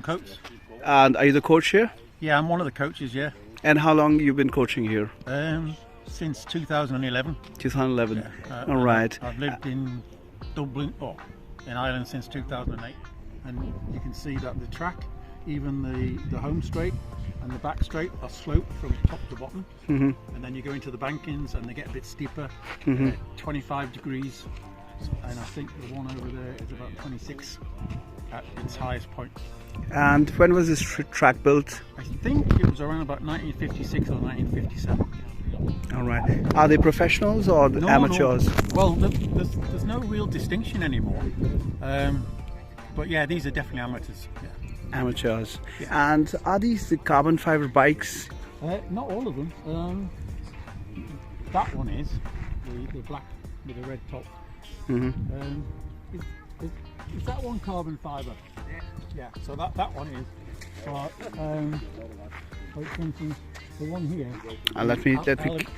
own coach. And are you the coach here? Yeah, I'm one of the coaches, yeah. And how long you been coaching here? Since 2011. 2011. Yeah. All right. I've lived in Dublin, in Ireland since 2008. And you can see that the track, even the home straight and the back straight are sloped from top to bottom. And then you go into the bankings and they get a bit steeper, 25 degrees. And I think the one over there is about 26 at its highest point. And when was this track built? I think it was around about 1956 or 1957. All right. Are they professionals or amateurs? No. Well, there's no real distinction anymore. But yeah, these are definitely amateurs. Yeah. Amateurs. Yeah. And are these the carbon fiber bikes? Not all of them. That one is the black with the red top. Is that one carbon fiber? Yeah. So that one is. For instance, the one here. Let me.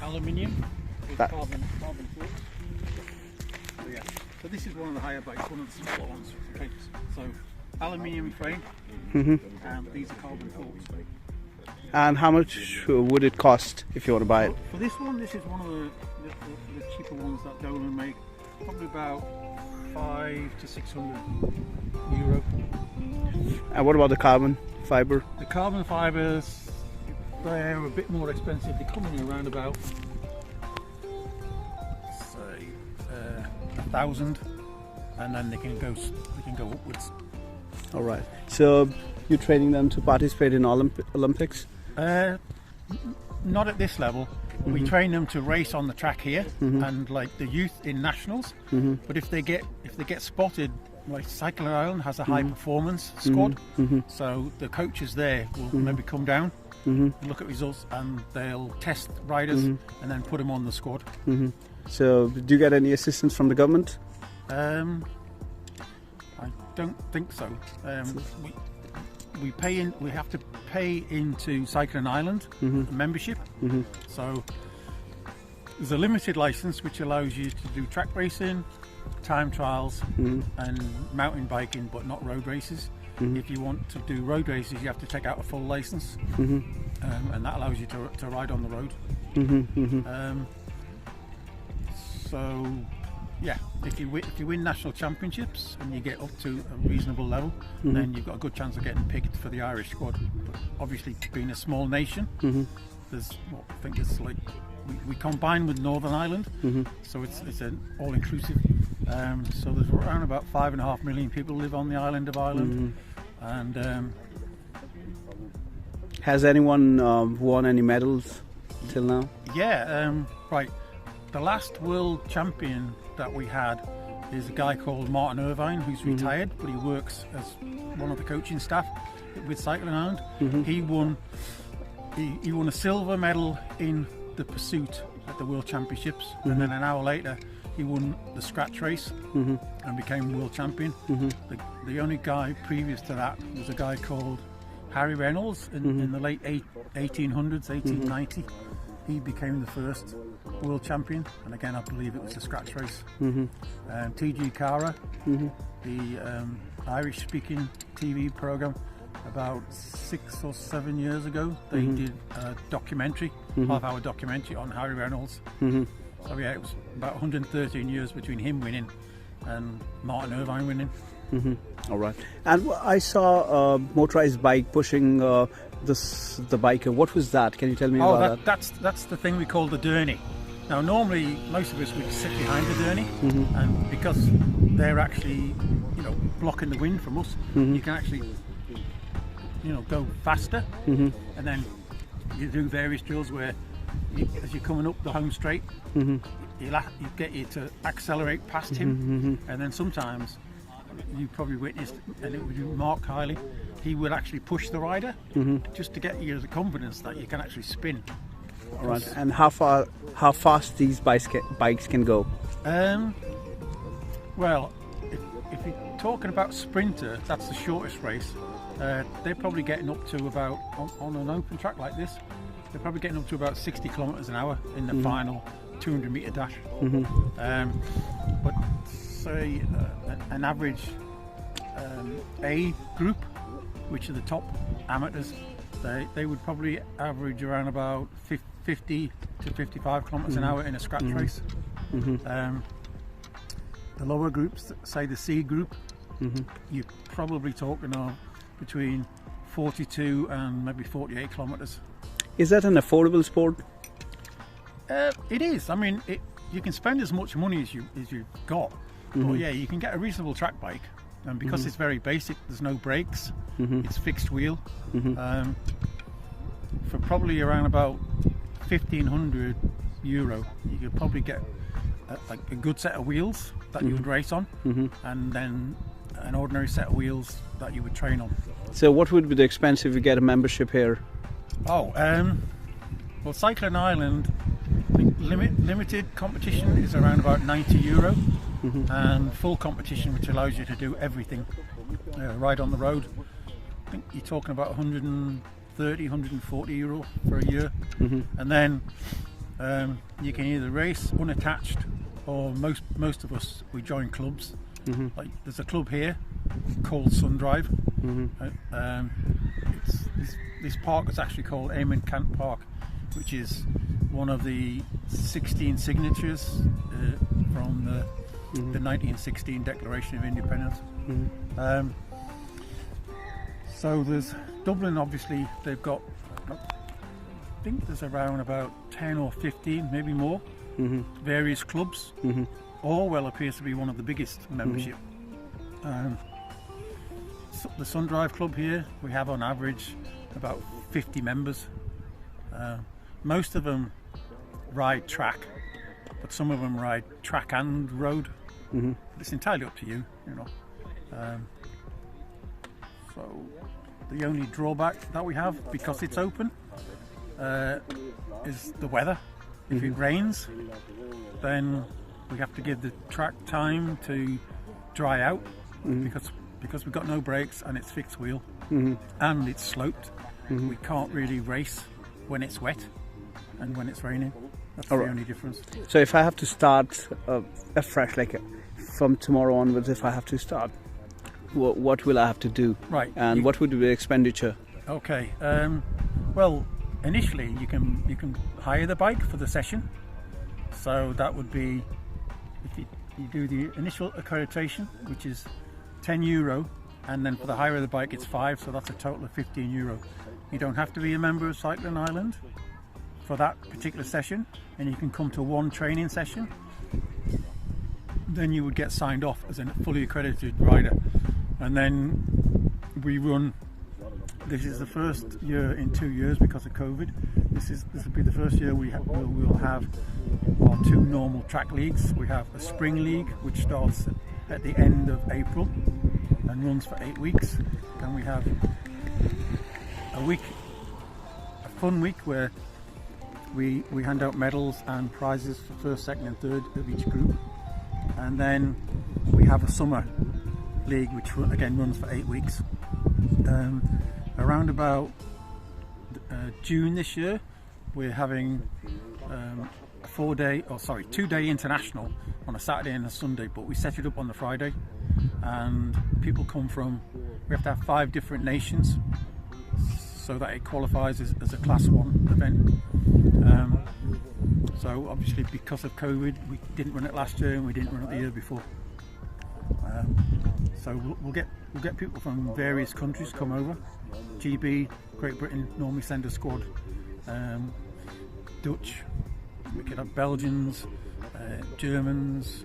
Aluminium with carbon foot. So yeah. So this is one of the higher bikes, one of the smaller ones. Okay. So aluminium frame, and these are carbon forks. And how much would it cost if you want to buy it? For this one, this is one of the cheaper ones that Dolan make. Probably about 500 to 600 euro. And what about the carbon fiber? The carbon fibers, they're a bit more expensive. They're coming in around about, say, 1,000, and then they can go upwards. All right. So you're training them to participate in Olympics? Not at this level. We train them to race on the track here, and like the youth in nationals. But if they get spotted, like Cycling Ireland has a high performance squad, so the coaches there will maybe come down, look at results, and they'll test riders and then put them on the squad. So do you get any assistance from the government? I don't think so. We have to pay into Cycling Ireland membership. So there's a limited license which allows you to do track racing, time trials, and mountain biking, but not road races. If you want to do road races, you have to take out a full license, and that allows you to ride on the road. So yeah, if you win national championships and you get up to a reasonable level, then you've got a good chance of getting picked for the Irish squad. But obviously, being a small nation, there's I think it's like we combine with Northern Ireland, so it's an all-inclusive. So there's around about 5.5 million people live on the island of Ireland, and has anyone won any medals till now? Yeah, right. The last world champion that we had is a guy called Martin Irvine, who's retired, but he works as one of the coaching staff with Cycling Ireland. He won a silver medal in the pursuit at the World Championships, and then an hour later he won the scratch race and became world champion. The only guy previous to that was a guy called Harry Reynolds in the late 1800s, 1890. He became the first world champion, and again I believe it was a scratch race. T.G. Cara, the Irish-speaking TV program, about 6 or 7 years ago, they did a documentary, half-hour documentary on Harry Reynolds. So yeah, it was about 113 years between him winning and Martin Irvine winning. All right. And I saw a motorized bike pushing the biker. What was that? Can you tell me about that? That's the thing we call the Durney. Now, normally most of us would sit behind the Durney, and because they're actually, blocking the wind from us, you can actually, go faster, and then you do various drills where, as you're coming up the home straight, you get you to accelerate past him, and then sometimes you probably witnessed, and it would be Mark Kiley, he will actually push the rider just to get you the confidence that you can actually spin. All right. And how fast these bikes can go? Well, if you're talking about sprinter, that's the shortest race. They're probably getting up to about, on an open track like this, they're probably getting up to about 60 kilometres an hour in the final 200 metre dash. But say an average A group which are the top amateurs, they would probably average around about 50 to 55 kilometres an hour in a scratch race. The lower groups, say the C group, you're probably talking of between 42 and maybe 48 kilometres. Is that an affordable sport? It is. I mean, you can spend as much money as you've got, but yeah, you can get a reasonable track bike, and because it's very basic, there's no brakes, it's fixed wheel. For probably around about €1,500, you could probably get a good set of wheels that you would race on, and then an ordinary set of wheels that you would train on. So what would be the expense if you get a membership here? Oh, well, Cycling Ireland, I think limited competition is around about €90, and full competition, which allows you to do everything, ride on the road, I think you're talking about €130, €140 for a year. And then you can either race unattached, or most of us, we join clubs. Like there's a club here called Sundrive. This park is actually called Eamon Cant Park, which is one of the 16 signatures from the 1916 Declaration of Independence. So there's Dublin, obviously they've got, I think there's around about 10 or 15, maybe more, various clubs. Orwell appears to be one of the biggest membership. The Sundrive Club here, we have on average about 50 members. Most of them ride track, but some of them ride track and road. It's entirely up to you, you know. So the only drawback that we have, because it's open, is the weather. If it rains, then we have to give the track time to dry out, because we've got no brakes and it's fixed wheel, and it's sloped. We can't really race when it's wet and when it's raining. That's the only difference. So if I have to start afresh, like from tomorrow onwards, if I have to start, what will I have to do? Right. And what would be the expenditure? Okay. Well, initially you can hire the bike for the session. So that would be, if you do the initial accreditation, which is €10, and then for the hire of the bike it's €5, so that's a total of €15. You don't have to be a member of Cycling Ireland for that particular session, and you can come to one training session. Then you would get signed off as a fully accredited rider, and then we run. This is the first year in 2 years because of COVID. This will be the first year we'll have our two normal track leagues. We have a spring league which starts at the end of April and runs for 8 weeks, and we have a fun week where we hand out medals and prizes for first, second and third of each group, and then we have a summer league which again runs for 8 weeks. Around about June this year, we're having a 2-day international on a Saturday and a Sunday, but we set it up on the Friday, and people come from, we have to have 5 different nations so that it qualifies as a class 1 event. So obviously because of COVID we didn't run it last year and we didn't run it the year before. So we'll get people from various countries come over. GB, Great Britain normally send a squad. Dutch, we could have Belgians, Germans,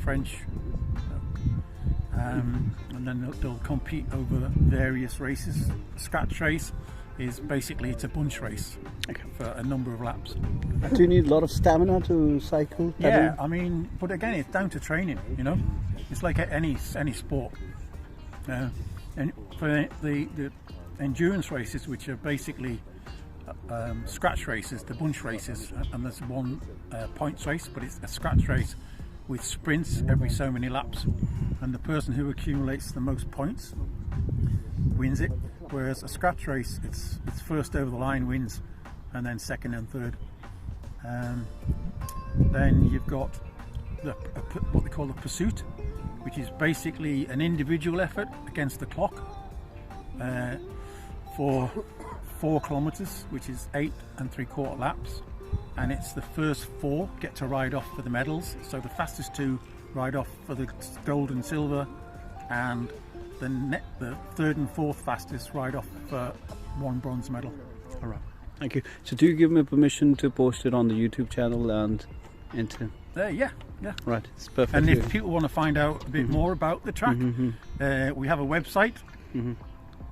French, and then they'll compete over various races. The scratch race is basically, it's a bunch race for a number of laps. Do you need a lot of stamina to cycle? Yeah, I mean, but again, it's down to training, you know. It's like any sport. And for the endurance races, which are basically scratch races, the bunch races, and there's one points race, but it's a scratch race with sprints every so many laps, and the person who accumulates the most points wins it. Whereas a scratch race, it's first over the line wins, and then second and third. Then you've got what they call the pursuit, which is basically an individual effort against the clock. for 4 kilometres, which is 8 3/4 laps, and it's the first 4 get to ride off for the medals. So the fastest 2 ride off for the gold and silver, and the third and fourth fastest ride off for 1 bronze medal. All right. Thank you. So do you give me permission to post it on the YouTube channel and into? Yeah. Right, it's perfect. And if people want to find out a bit more about the track, we have a website,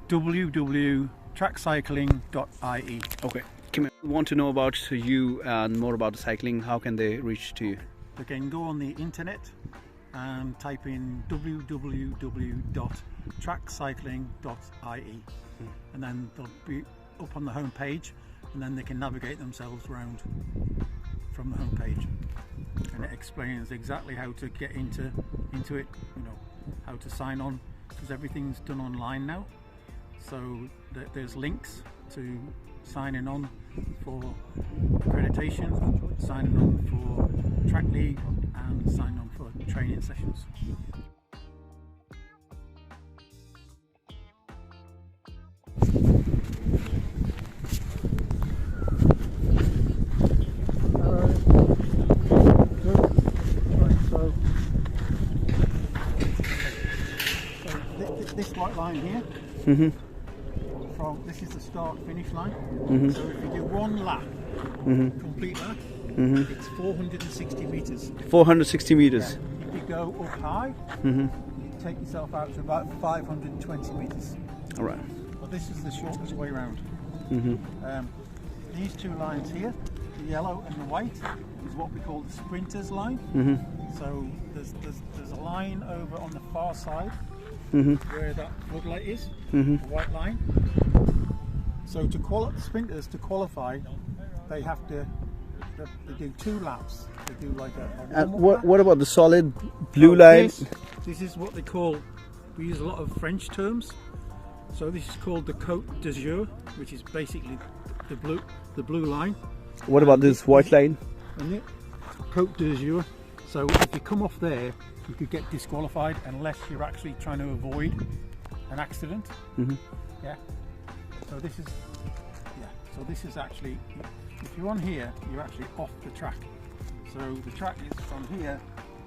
www.trackcycling.ie. Okay. Want to know about you and more about the cycling? How can they reach to you? They can go on the internet and type in www.trackcycling.ie, and then they'll be up on the home page, and then they can navigate themselves around from the home page, and it explains exactly how to get into it, how to sign on, because everything's done online now, so there's links to signing on for accreditation, signing on for track league, and signing on for training sessions. This white line here, this is the start finish line. So if you do 1 lap, complete lap, it's 460 metres. 460 metres. Yeah. If you go up high, you take yourself out to about 520 metres. All right. But this is the shortest way around. These 2 lines here, the yellow and the white, is what we call the sprinters line. So there's a line over on the far side where that floodlight is, the white line. So the sprinters, to qualify, they have to they do 2 laps. They do like a and what about the solid blue line? This is what they call, we use a lot of French terms. So this is called the Côte d'Azur, which is basically the blue line. What about this white line? And it, Côte d'Azur. So if you come off there, you could get disqualified unless you're actually trying to avoid an accident. Yeah. So this is actually, if you're on here, you're actually off the track. So the track is from here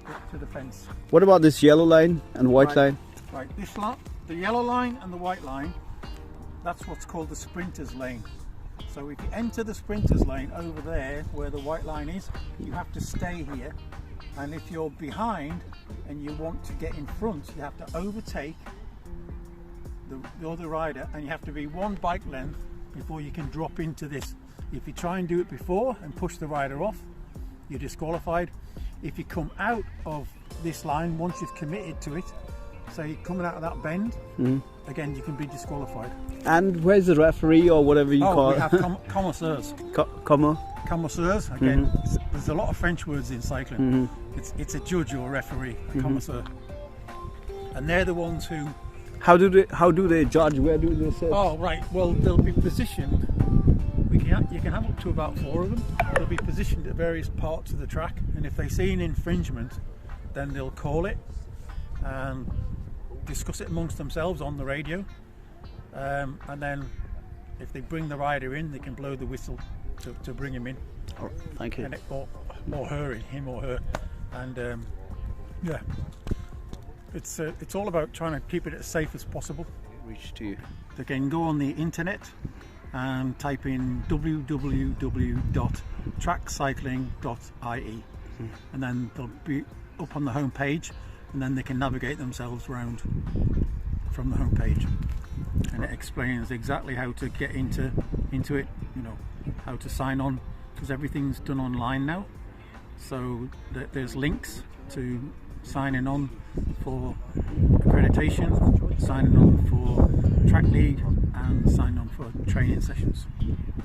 up to the fence. What about this yellow line and white line? Right, this line, the yellow line and the white line, that's what's called the sprinters lane. So if you enter the sprinters lane over there where the white line is, you have to stay here. And if you're behind and you want to get in front, you have to overtake the other rider, and you have to be 1 bike length before you can drop into this. If you try and do it before and push the rider off, you're disqualified. If you come out of this line once you've committed to it, so you're coming out of that bend, again you can be disqualified. And where's the referee or whatever you call it? We have connoisseurs. Connoisseurs, again, there's a lot of French words in cycling. It's a judge or a referee, a connoisseur. And they're the ones who... How do they judge? Where do they sit? Oh, right, well, they'll be positioned. You can have up to about 4 of them. They'll be positioned at various parts of the track, and if they see an infringement, then they'll call it and discuss it amongst themselves on the radio. And then if they bring the rider in, they can blow the whistle to bring him in. Oh, thank you. And or her in, him or her. And yeah, it's all about trying to keep it as safe as possible. Reach to you. They can go on the internet and type in www.trackcycling.ie, and then they'll be up on the home page, and then they can navigate themselves around from the home page, and it explains exactly how to get into it, how to sign on, because everything's done online now. So there's links to signing on for accreditation, signing on for track league, and signing on for training sessions.